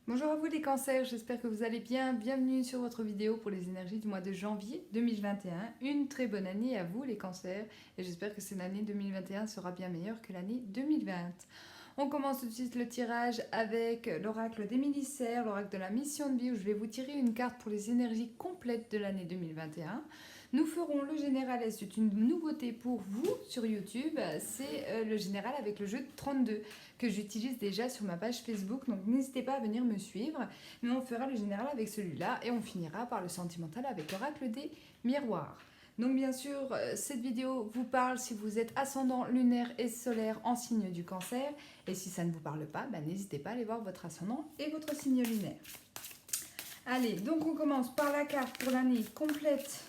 Bonjour à vous les cancers, j'espère que vous allez bien. Bienvenue sur votre vidéo pour les énergies du mois de janvier 2021. Une très bonne année à vous les cancers et j'espère que cette année 2021 sera bien meilleure que l'année 2020. On commence tout de suite le tirage avec l'oracle des Mélissaires, l'oracle de la mission de vie où je vais vous tirer une carte pour les énergies complètes de l'année 2021. Nous ferons le général et c'est une nouveauté pour vous sur YouTube, c'est le général avec le jeu de 32 que j'utilise déjà sur ma page Facebook, donc n'hésitez pas à venir me suivre, mais on fera le général avec celui-là et on finira par le sentimental avec l'oracle des miroirs. Donc bien sûr, cette vidéo vous parle si vous êtes ascendant lunaire et solaire en signe du cancer, et si ça ne vous parle pas, n'hésitez pas à aller voir votre ascendant et votre signe lunaire. Allez, donc on commence par la carte pour l'année complète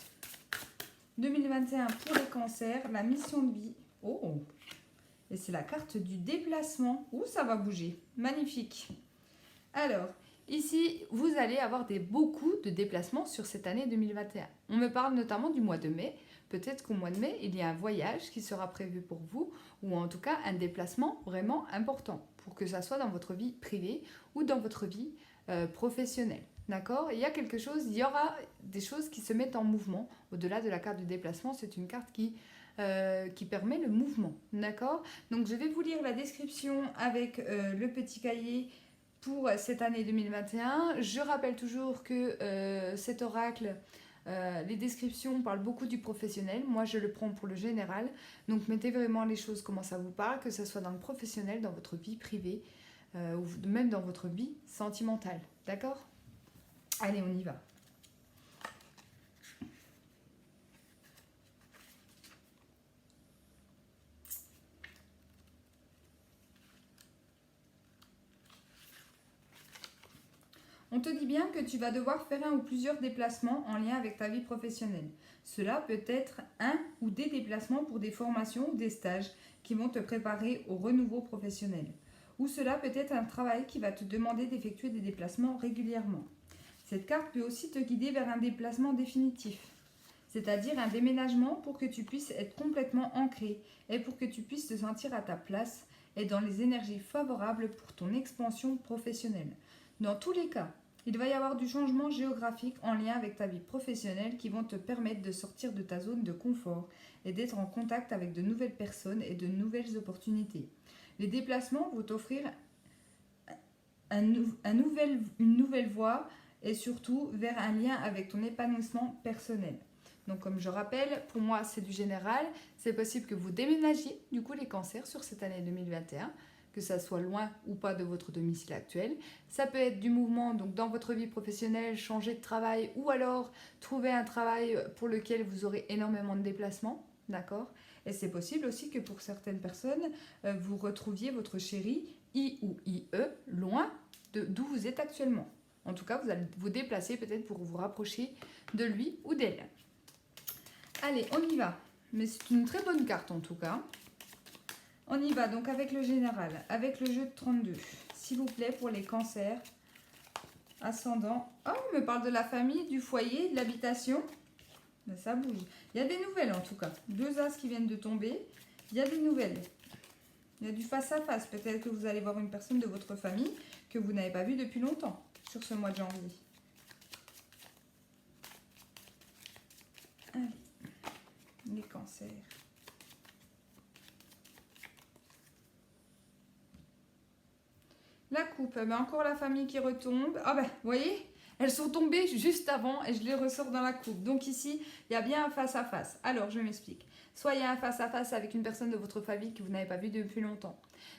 2021 pour les cancers, la mission de vie. Oh! Et c'est la carte du déplacement. Ouh, ça va bouger. Magnifique. Alors, ici, vous allez avoir beaucoup de déplacements sur cette année 2021. On me parle notamment du mois de mai. Peut-être qu'au mois de mai, il y a un voyage qui sera prévu pour vous, ou en tout cas un déplacement vraiment important, pour que ça soit dans votre vie privée ou dans votre vie professionnelle. D'accord? Il y a quelque chose, il y aura des choses qui se mettent en mouvement. Au-delà de la carte du déplacement, c'est une carte qui permet le mouvement. D'accord? Donc je vais vous lire la description avec le petit cahier pour cette année 2021. Je rappelle toujours que cet oracle, les descriptions parlent beaucoup du professionnel. Moi, je le prends pour le général. Donc mettez vraiment les choses comment ça vous parle, que ce soit dans le professionnel, dans votre vie privée, ou même dans votre vie sentimentale. D'accord? Allez, on y va. On te dit bien que tu vas devoir faire un ou plusieurs déplacements en lien avec ta vie professionnelle. Cela peut être un ou des déplacements pour des formations ou des stages qui vont te préparer au renouveau professionnel. Ou cela peut être un travail qui va te demander d'effectuer des déplacements régulièrement. Cette carte peut aussi te guider vers un déplacement définitif, c'est-à-dire un déménagement pour que tu puisses être complètement ancré et pour que tu puisses te sentir à ta place et dans les énergies favorables pour ton expansion professionnelle. Dans tous les cas, il va y avoir du changement géographique en lien avec ta vie professionnelle qui vont te permettre de sortir de ta zone de confort et d'être en contact avec de nouvelles personnes et de nouvelles opportunités. Les déplacements vont t'offrir une nouvelle voie et surtout vers un lien avec ton épanouissement personnel. Donc comme je rappelle, pour moi c'est du général, c'est possible que vous déménagiez du coup les cancers sur cette année 2021, que ça soit loin ou pas de votre domicile actuel. Ça peut être du mouvement donc dans votre vie professionnelle, changer de travail ou alors trouver un travail pour lequel vous aurez énormément de déplacements, d'accord? Et c'est possible aussi que pour certaines personnes, vous retrouviez votre chéri I ou IE loin d'où vous êtes actuellement. En tout cas, vous allez vous déplacer peut-être pour vous rapprocher de lui ou d'elle. Allez, on y va. Mais c'est une très bonne carte en tout cas. On y va donc avec le général, avec le jeu de 32. S'il vous plaît, pour les cancers, ascendant. Oh, on me parle de la famille, du foyer, de l'habitation. Ben, ça bouge. Il y a des nouvelles en tout cas. Deux as qui viennent de tomber. Il y a des nouvelles. Il y a du face à face. Peut-être que vous allez voir une personne de votre famille que vous n'avez pas vue depuis longtemps sur ce mois de janvier. Allez, les cancers. La coupe, encore la famille qui retombe. Ah ben, vous voyez, elles sont tombées juste avant et je les ressors dans la coupe. Donc ici, il y a bien un face-à-face. Alors, je m'explique. Soit il y a un face-à-face avec une personne de votre famille que vous n'avez pas vue depuis longtemps.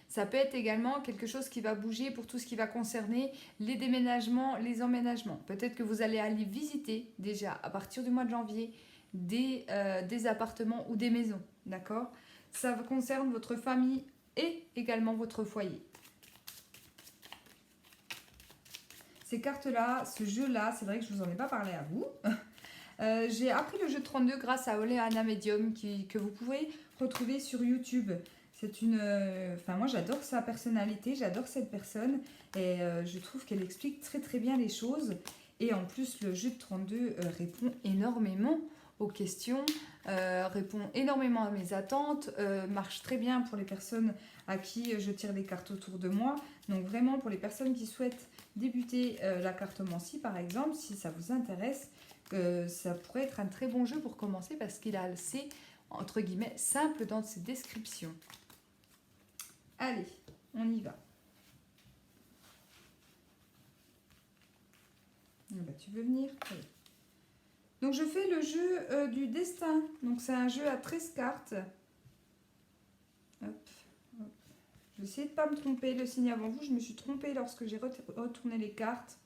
Ça peut être également quelque chose qui va bouger pour tout ce qui va concerner les déménagements, les emménagements. Peut-être que vous allez aller visiter déjà à partir du mois de janvier des appartements ou des maisons. D'accord? Ça concerne votre famille et également votre foyer. Ces cartes-là, ce jeu-là, c'est vrai que je ne vous en ai pas parlé à vous. J'ai appris le jeu de 32 grâce à Oleana Medium que vous pouvez retrouver sur YouTube. C'est une... moi, j'adore sa personnalité, j'adore cette personne et je trouve qu'elle explique très très bien les choses. Et en plus, le jeu de 32 répond énormément aux questions, répond énormément à mes attentes, marche très bien pour les personnes à qui je tire les cartes autour de moi. Donc vraiment pour les personnes qui souhaitent débuter la cartomancie par exemple, si ça vous intéresse, ça pourrait être un très bon jeu pour commencer parce qu'il est assez, entre guillemets, simple dans ses descriptions. Allez, on y va. Bah, tu veux venir? Oui. Donc je fais le jeu du destin. Donc c'est un jeu à 13 cartes. Hop, hop. Je vais essayer de ne pas me tromper. Le signe avant vous, je me suis trompée lorsque j'ai retourné les cartes.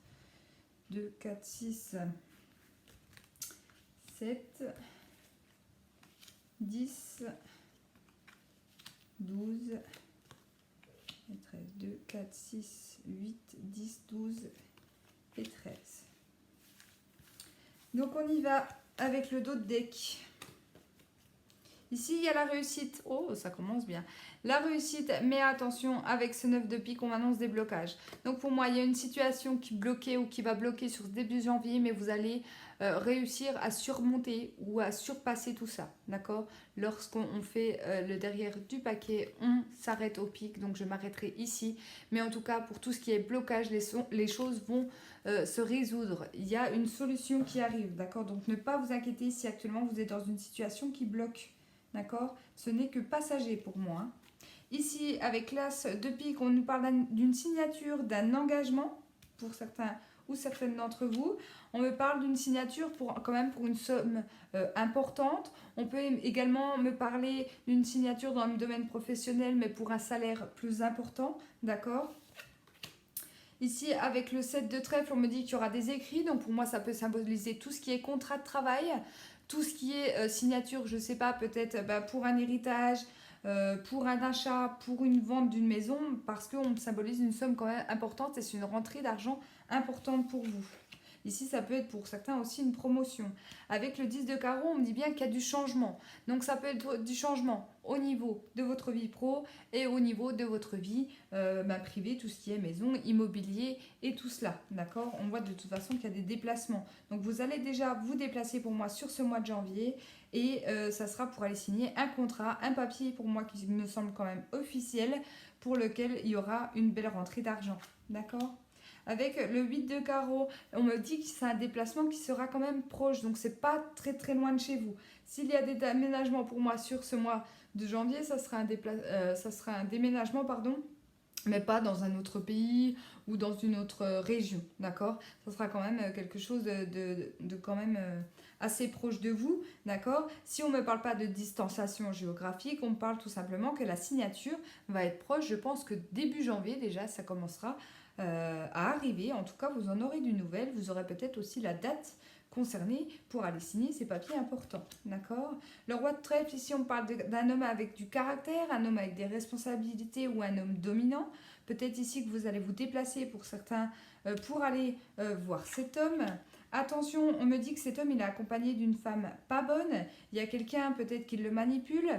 2, 4, 6, 7, 10, 12 et 13. 2, 4, 6, 8, 10, 12 et 13. Donc on y va avec le dos de deck. Ici, il y a la réussite. Oh, ça commence bien. La réussite, mais attention, avec ce 9 de pique, on annonce des blocages. Donc pour moi, il y a une situation qui bloquait ou qui va bloquer sur ce début janvier, mais vous allez réussir à surmonter ou à surpasser tout ça. D'accord? Lorsqu'on fait le derrière du paquet, on s'arrête au pic. Donc je m'arrêterai ici. Mais en tout cas, pour tout ce qui est blocage, les choses vont se résoudre. Il y a une solution qui arrive. D'accord? Donc ne pas vous inquiéter si actuellement vous êtes dans une situation qui bloque. D'accord? Ce n'est que passager pour moi. Hein. Ici, avec l'as de pique, on nous parle d'une signature, d'un engagement pour certains ou certaines d'entre vous. On me parle d'une signature quand même pour une somme importante. On peut également me parler d'une signature dans le domaine professionnel, mais pour un salaire plus important. D'accord? Ici, avec le 7 de trèfle, on me dit qu'il y aura des écrits. Donc, pour moi, ça peut symboliser tout ce qui est contrat de travail. Tout ce qui est signature, je ne sais pas, peut-être pour un héritage, pour un achat, pour une vente d'une maison, parce qu'on symbolise une somme quand même importante et c'est une rentrée d'argent importante pour vous. Ici, ça peut être pour certains aussi une promotion. Avec le 10 de carreau, on me dit bien qu'il y a du changement. Donc, ça peut être du changement au niveau de votre vie pro et au niveau de votre vie privée, tout ce qui est maison, immobilier et tout cela. D'accord? On voit de toute façon qu'il y a des déplacements. Donc, vous allez déjà vous déplacer pour moi sur ce mois de janvier et ça sera pour aller signer un contrat, un papier pour moi qui me semble quand même officiel pour lequel il y aura une belle rentrée d'argent. D'accord? Avec le 8 de carreau, on me dit que c'est un déplacement qui sera quand même proche, donc c'est pas très très loin de chez vous. S'il y a des aménagements pour moi sur ce mois de janvier, ça sera un déménagement, pardon, mais pas dans un autre pays ou dans une autre région, d'accord? Ça sera quand même quelque chose de quand même assez proche de vous, d'accord? Si on ne me parle pas de distanciation géographique, on me parle tout simplement que la signature va être proche. Je pense que début janvier déjà, ça commencera à arriver. En tout cas, vous en aurez des nouvelles. Vous aurez peut-être aussi la date concernée pour aller signer ces papiers importants. D'accord? Le roi de trèfle, ici, on parle d'un homme avec du caractère, un homme avec des responsabilités ou un homme dominant. Peut-être ici que vous allez vous déplacer pour certains pour aller voir cet homme. Attention, on me dit que cet homme, il est accompagné d'une femme pas bonne. Il y a quelqu'un peut-être qui le manipule.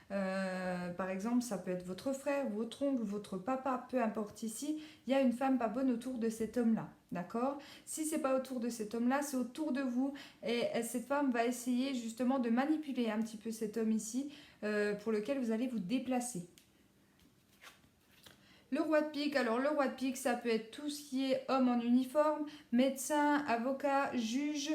Par exemple, ça peut être votre frère, votre oncle, votre papa, peu importe ici, il y a une femme pas bonne autour de cet homme-là, d'accord? Si c'est pas autour de cet homme-là, c'est autour de vous et cette femme va essayer justement de manipuler un petit peu cet homme ici pour lequel vous allez vous déplacer. Le roi de pique, alors le roi de pique, ça peut être tout ce qui est homme en uniforme, médecin, avocat, juge,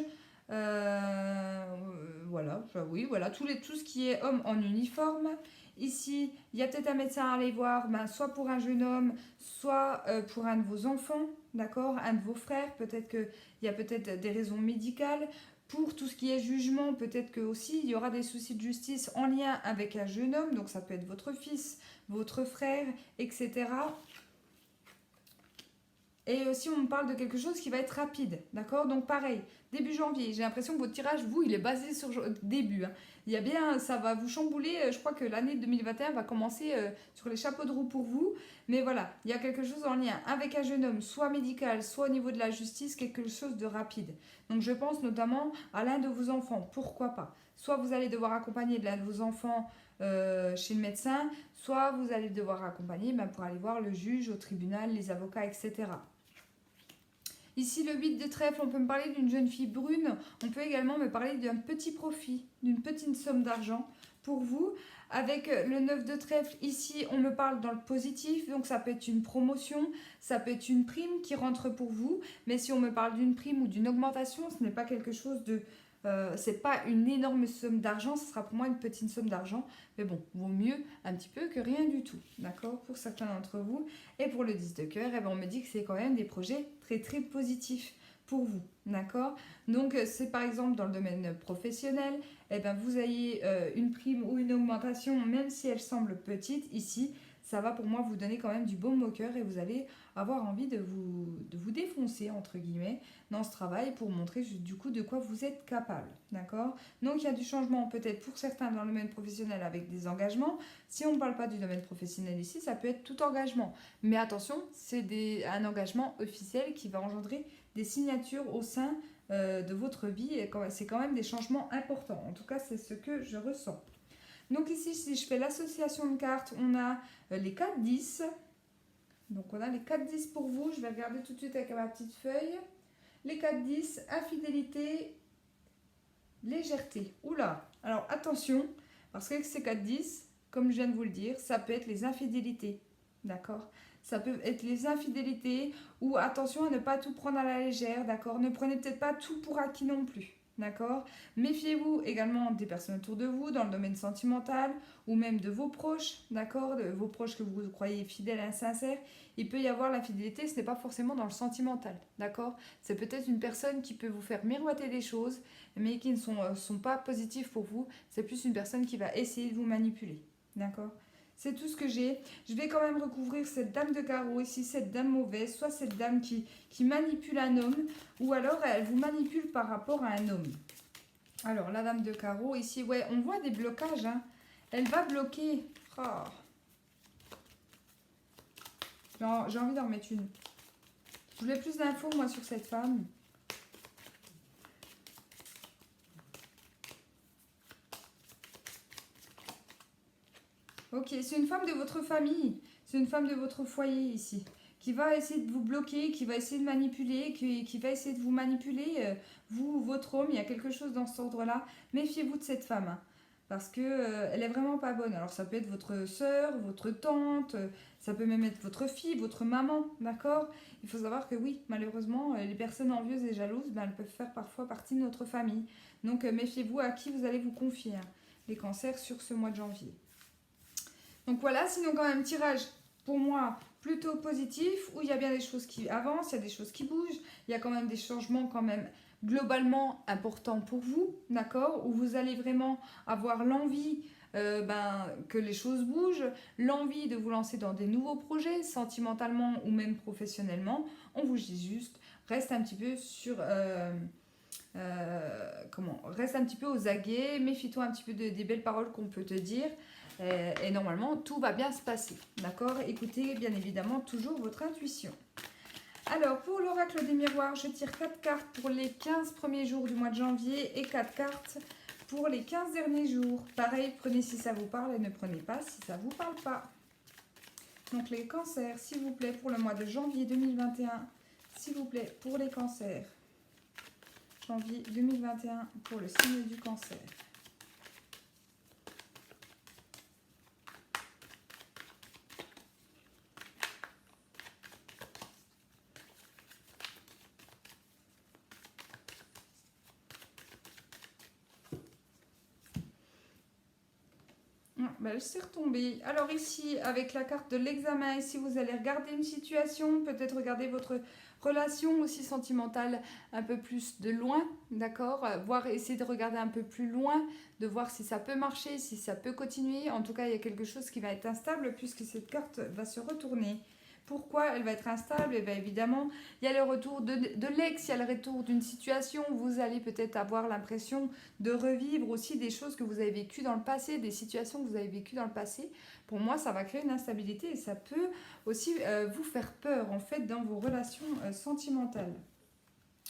voilà, oui, voilà, tout ce qui est homme en uniforme. Ici, il y a peut-être un médecin à aller voir, soit pour un jeune homme, soit pour un de vos enfants, d'accord, un de vos frères, peut-être qu'il y a peut-être des raisons médicales. Pour tout ce qui est jugement, peut-être que aussi il y aura des soucis de justice en lien avec un jeune homme, donc ça peut être votre fils, votre frère, etc. Et aussi, on me parle de quelque chose qui va être rapide, d'accord? Donc pareil, début janvier, j'ai l'impression que votre tirage, vous, il est basé sur début. Hein. Il y a bien, ça va vous chambouler, je crois que l'année 2021 va commencer sur les chapeaux de roue pour vous. Mais voilà, il y a quelque chose en lien avec un jeune homme, soit médical, soit au niveau de la justice, quelque chose de rapide. Donc je pense notamment à l'un de vos enfants, pourquoi pas? Soit vous allez devoir accompagner l'un de vos enfants chez le médecin, soit vous allez devoir accompagner pour aller voir le juge au tribunal, les avocats, etc. Ici, le 8 de trèfle, on peut me parler d'une jeune fille brune. On peut également me parler d'un petit profit, d'une petite somme d'argent pour vous. Avec le 9 de trèfle, ici, on me parle dans le positif. Donc, ça peut être une promotion, ça peut être une prime qui rentre pour vous. Mais si on me parle d'une prime ou d'une augmentation, ce n'est pas quelque chose de... c'est pas une énorme somme d'argent, ce sera pour moi une petite somme d'argent. Mais bon, vaut mieux un petit peu que rien du tout, d'accord, pour certains d'entre vous. Et pour le 10 de cœur, eh ben, on me dit que c'est quand même des projets très très positifs pour vous, d'accord. Donc c'est par exemple dans le domaine professionnel, eh ben, vous ayez une prime ou une augmentation, même si elle semble petite, ici, ça va pour moi vous donner quand même du baume au cœur et vous allez avoir envie de vous défoncer, entre guillemets, dans ce travail pour montrer du coup de quoi vous êtes capable, d'accord. Donc il y a du changement peut-être pour certains dans le domaine professionnel avec des engagements. Si on ne parle pas du domaine professionnel ici, ça peut être tout engagement. Mais attention, c'est un engagement officiel qui va engendrer des signatures au sein de votre vie et c'est quand même des changements importants. En tout cas, c'est ce que je ressens. Donc ici, si je fais l'association de cartes, on a les 4-10. Donc on a les 4-10 pour vous. Je vais regarder tout de suite avec ma petite feuille. Les 4-10, infidélité, légèreté. Oula, alors attention, parce que ces 4-10, comme je viens de vous le dire, ça peut être les infidélités. D'accord? Ça peut être les infidélités ou attention à ne pas tout prendre à la légère. D'accord? Ne prenez peut-être pas tout pour acquis non plus. D'accord? Méfiez-vous également des personnes autour de vous, dans le domaine sentimental, ou même de vos proches, d'accord? De vos proches que vous croyez fidèles et sincères. Il peut y avoir l'infidélité, ce n'est pas forcément dans le sentimental, d'accord? C'est peut-être une personne qui peut vous faire miroiter des choses, mais qui ne sont pas positives pour vous. C'est plus une personne qui va essayer de vous manipuler, d'accord? C'est tout ce que j'ai. Je vais quand même recouvrir cette dame de carreau ici, cette dame mauvaise, soit cette dame qui manipule un homme, ou alors elle vous manipule par rapport à un homme. Alors, la dame de carreau ici, ouais, on voit des blocages. Hein. Elle va bloquer. Oh. J'ai envie d'en remettre une. Je voulais plus d'infos, moi, sur cette femme. Ok, c'est une femme de votre famille, c'est une femme de votre foyer ici, qui va essayer de vous bloquer, qui va essayer de manipuler, qui va essayer de vous manipuler, vous, votre homme, il y a quelque chose dans cet ordre-là. Méfiez-vous de cette femme, hein, parce que elle est vraiment pas bonne. Alors ça peut être votre soeur, votre tante, ça peut même être votre fille, votre maman, d'accord? Il faut savoir que oui, malheureusement, les personnes envieuses et jalouses, ben, elles peuvent faire parfois partie de notre famille. Donc méfiez-vous à qui vous allez vous confier, hein, les cancers sur ce mois de janvier. Donc voilà, sinon quand même tirage pour moi plutôt positif, où il y a bien des choses qui avancent, il y a des choses qui bougent, il y a quand même des changements quand même globalement importants pour vous, d'accord, où vous allez vraiment avoir l'envie que les choses bougent, l'envie de vous lancer dans des nouveaux projets, sentimentalement ou même professionnellement. On vous dit juste, reste un petit peu sur... reste un petit peu aux aguets, méfie-toi un petit peu des belles paroles qu'on peut te dire. Et normalement, tout va bien se passer. D'accord? Écoutez bien évidemment toujours votre intuition. Alors, pour l'oracle des miroirs, je tire 4 cartes pour les 15 premiers jours du mois de janvier et 4 cartes pour les 15 derniers jours. Pareil, prenez si ça vous parle et ne prenez pas si ça ne vous parle pas. Donc, les cancers, s'il vous plaît, pour le mois de janvier 2021. S'il vous plaît, pour les cancers. Janvier 2021 pour le signe du cancer. Elle s'est retombée. Alors ici, avec la carte de l'examen, ici vous allez regarder une situation, peut-être regarder votre relation aussi sentimentale un peu plus de loin, d'accord? Voir, essayer de regarder un peu plus loin, de voir si ça peut marcher, si ça peut continuer. En tout cas, il y a quelque chose qui va être instable puisque cette carte va se retourner. Pourquoi elle va être instable? Et bien évidemment, il y a le retour de l'ex, il y a le retour d'une situation où vous allez peut-être avoir l'impression de revivre aussi des choses que vous avez vécues dans le passé, des situations que vous avez vécues dans le passé. Pour moi, ça va créer une instabilité et ça peut aussi vous faire peur en fait dans vos relations sentimentales.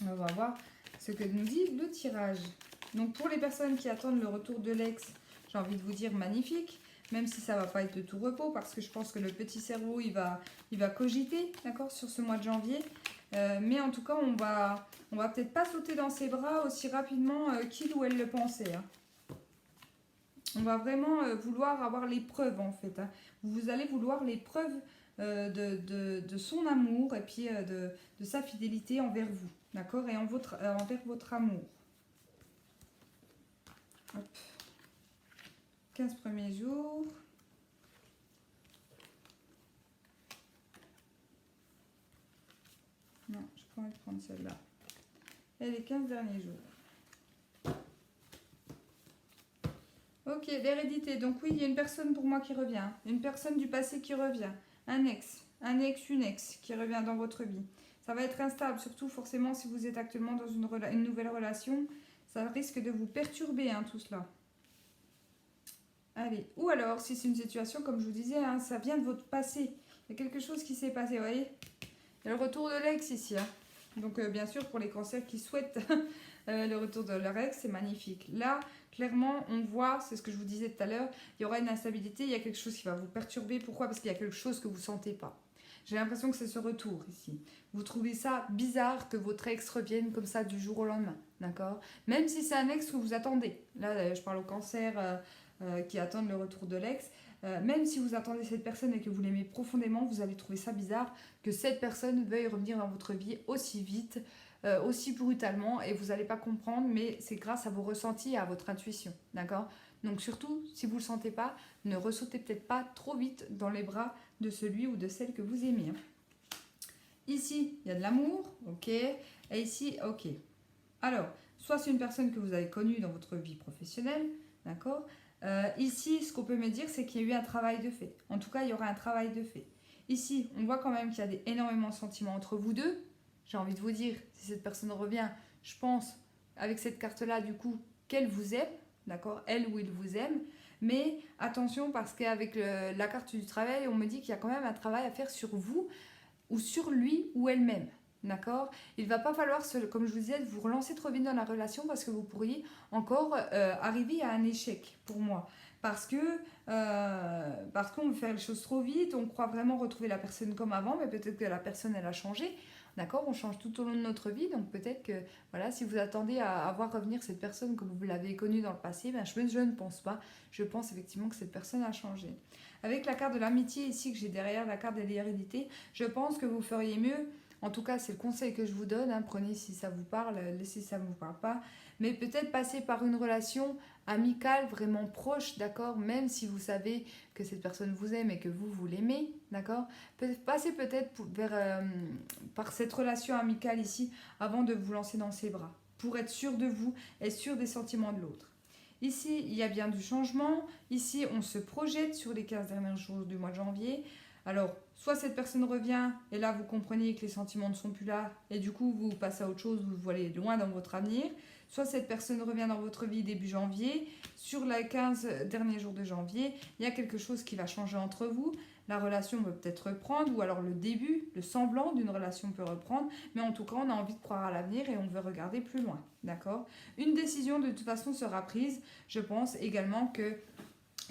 On va voir ce que nous dit le tirage. Donc pour les personnes qui attendent le retour de l'ex, j'ai envie de vous dire magnifique. Même si ça ne va pas être de tout repos, parce que je pense que le petit cerveau, il va cogiter, d'accord, sur ce mois de janvier. Mais en tout cas, on va peut-être pas sauter dans ses bras aussi rapidement qu'il ou elle le pensait. Hein. On va vraiment vouloir avoir les preuves en fait. Hein. Vous allez vouloir les preuves de son amour et puis de sa fidélité envers vous. D'accord. Et envers votre amour. Hop. 15 premiers jours. Non, je peux pas prendre celle-là. Et les 15 derniers jours. Ok, l'hérédité. Donc oui, il y a une personne pour moi qui revient. Une personne du passé qui revient. Un ex, une ex qui revient dans votre vie. Ça va être instable, surtout forcément si vous êtes actuellement dans une nouvelle relation. Ça risque de vous perturber, hein, tout cela. Allez, ou alors, si c'est une situation, comme je vous disais, hein, ça vient de votre passé. Il y a quelque chose qui s'est passé, vous voyez. Il y a le retour de l'ex ici. Hein. Donc, bien sûr, pour les cancers qui souhaitent le retour de leur ex, c'est magnifique. Là, clairement, on voit, c'est ce que je vous disais tout à l'heure, il y aura une instabilité, il y a quelque chose qui va vous perturber. Pourquoi? Parce qu'il y a quelque chose que vous ne sentez pas. J'ai l'impression que c'est ce retour ici. Vous trouvez ça bizarre que votre ex revienne comme ça du jour au lendemain, d'accord? Même si c'est un ex que vous attendez. Là, je parle au cancer qui attendent le retour de l'ex. Même si vous attendez cette personne et que vous l'aimez profondément, vous allez trouver ça bizarre que cette personne veuille revenir dans votre vie aussi vite, aussi brutalement, et vous n'allez pas comprendre, mais c'est grâce à vos ressentis et à votre intuition, d'accord? Donc surtout, si vous ne le sentez pas, ne ressautez peut-être pas trop vite dans les bras de celui ou de celle que vous aimez. Hein. Ici, il y a de l'amour, ok, et ici, ok. Alors, soit c'est une personne que vous avez connue dans votre vie professionnelle, d'accord? Ici, ce qu'on peut me dire, c'est qu'il y a eu un travail de fait. En tout cas, il y aura un travail de fait. Ici, on voit quand même qu'il y a énormément de sentiments entre vous deux. J'ai envie de vous dire, si cette personne revient, je pense, avec cette carte-là, du coup, qu'elle vous aime, d'accord? Elle ou il vous aime. Mais attention, parce qu'avec la carte du travail, on me dit qu'il y a quand même un travail à faire sur vous ou sur lui ou elle-même. D'accord? Il ne va pas falloir, comme je vous disais, vous relancer trop vite dans la relation parce que vous pourriez encore arriver à un échec pour moi. Parce qu'on veut faire les choses trop vite, on croit vraiment retrouver la personne comme avant, mais peut-être que la personne, elle a changé. D'accord? On change tout au long de notre vie, donc peut-être que voilà, si vous attendez à voir revenir cette personne comme vous l'avez connue dans le passé, ben je ne pense pas. Je pense effectivement que cette personne a changé. Avec la carte de l'amitié ici que j'ai derrière la carte de l'hérédité, je pense que vous feriez mieux. En tout cas, c'est le conseil que je vous donne. Hein. Prenez si ça vous parle, laissez si ça ne vous parle pas. Mais peut-être passer par une relation amicale, vraiment proche, d'accord? Même si vous savez que cette personne vous aime et que vous l'aimez, d'accord? Passez peut-être par cette relation amicale ici avant de vous lancer dans ses bras. Pour être sûr de vous et sûr des sentiments de l'autre. Ici, il y a bien du changement. Ici, on se projette sur les 15 derniers jours du mois de janvier. Alors, soit cette personne revient et là, vous comprenez que les sentiments ne sont plus là et du coup, vous passez à autre chose, vous voyez loin dans votre avenir. Soit cette personne revient dans votre vie début janvier. Sur les 15 derniers jours de janvier, il y a quelque chose qui va changer entre vous. La relation peut peut-être reprendre ou alors le début, le semblant d'une relation peut reprendre. Mais en tout cas, on a envie de croire à l'avenir et on veut regarder plus loin. D'accord? Une décision de toute façon sera prise. Je pense également que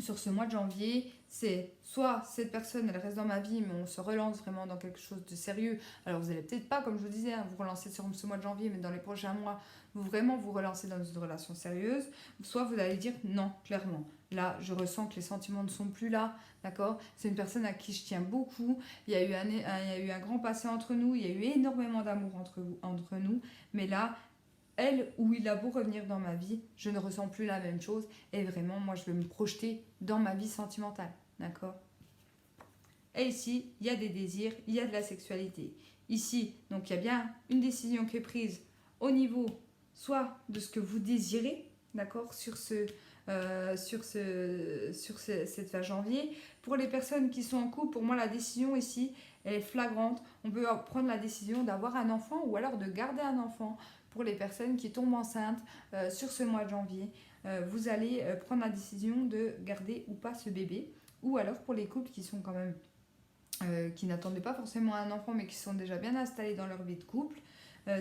sur ce mois de janvier, c'est soit cette personne elle reste dans ma vie mais on se relance vraiment dans quelque chose de sérieux. Alors vous n'allez peut-être pas, comme je vous disais, hein, vous relancer sur ce mois de janvier, mais dans les prochains mois, vous relancez dans une relation sérieuse. Soit vous allez dire non, clairement. Là, je ressens que les sentiments ne sont plus là, d'accord? C'est une personne à qui je tiens beaucoup. Il y a eu un grand passé entre nous, il y a eu énormément d'amour entre nous, mais là, elle ou il a beau revenir dans ma vie, je ne ressens plus la même chose et vraiment, moi, je vais me projeter dans ma vie sentimentale, d'accord? Et ici, il y a des désirs, il y a de la sexualité. Ici, donc, il y a bien une décision qui est prise au niveau soit de ce que vous désirez, d'accord, sur cette fin janvier. Pour les personnes qui sont en couple, pour moi, la décision ici, elle est flagrante. On peut prendre la décision d'avoir un enfant ou alors de garder un enfant. Pour les personnes qui tombent enceintes sur ce mois de janvier, vous allez prendre la décision de garder ou pas ce bébé. Ou alors pour les couples qui sont quand même qui n'attendaient pas forcément un enfant mais qui sont déjà bien installés dans leur vie de couple,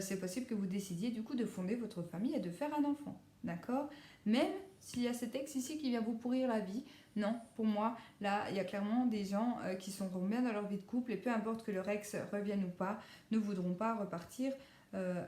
c'est possible que vous décidiez du coup de fonder votre famille et de faire un enfant, d'accord? Même s'il y a cet ex ici qui vient vous pourrir la vie. Non, pour moi, là, il y a clairement des gens qui sont bien dans leur vie de couple et peu importe que leur ex revienne ou pas, ne voudront pas repartir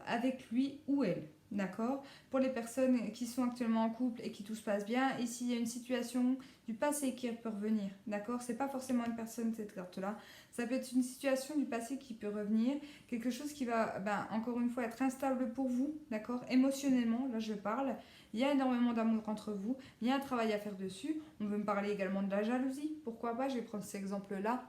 avec lui ou elle. D'accord? Pour les personnes qui sont actuellement en couple et qui tout se passe bien, ici il y a une situation du passé qui peut revenir. D'accord? C'est pas forcément une personne, cette carte-là. Ça peut être une situation du passé qui peut revenir. Quelque chose qui va, encore une fois, être instable pour vous. D'accord? Émotionnellement, là je parle. Il y a énormément d'amour entre vous. Il y a un travail à faire dessus. On veut me parler également de la jalousie. Pourquoi pas? Je vais prendre cet exemple-là.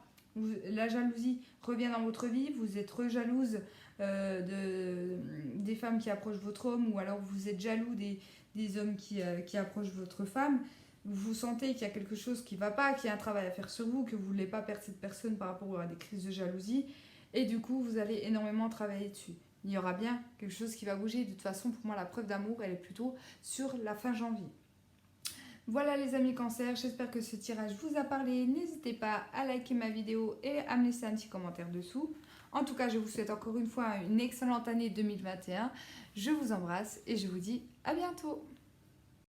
La jalousie revient dans votre vie. Vous êtes jalouse des femmes qui approchent votre homme, ou alors vous êtes jaloux des hommes qui approchent votre femme. Vous sentez qu'il y a quelque chose qui ne va pas, qu'il y a un travail à faire sur vous, que vous ne voulez pas perdre cette personne par rapport à des crises de jalousie, et du coup vous allez énormément travailler dessus. Il y aura bien quelque chose qui va bouger. De toute façon, pour moi, la preuve d'amour, elle est plutôt sur la fin janvier. Voilà les amis Cancer, j'espère que ce tirage vous a parlé. N'hésitez pas à liker ma vidéo et à me laisser un petit commentaire dessous. En tout cas, je vous souhaite encore une fois une excellente année 2021. Je vous embrasse et je vous dis à bientôt.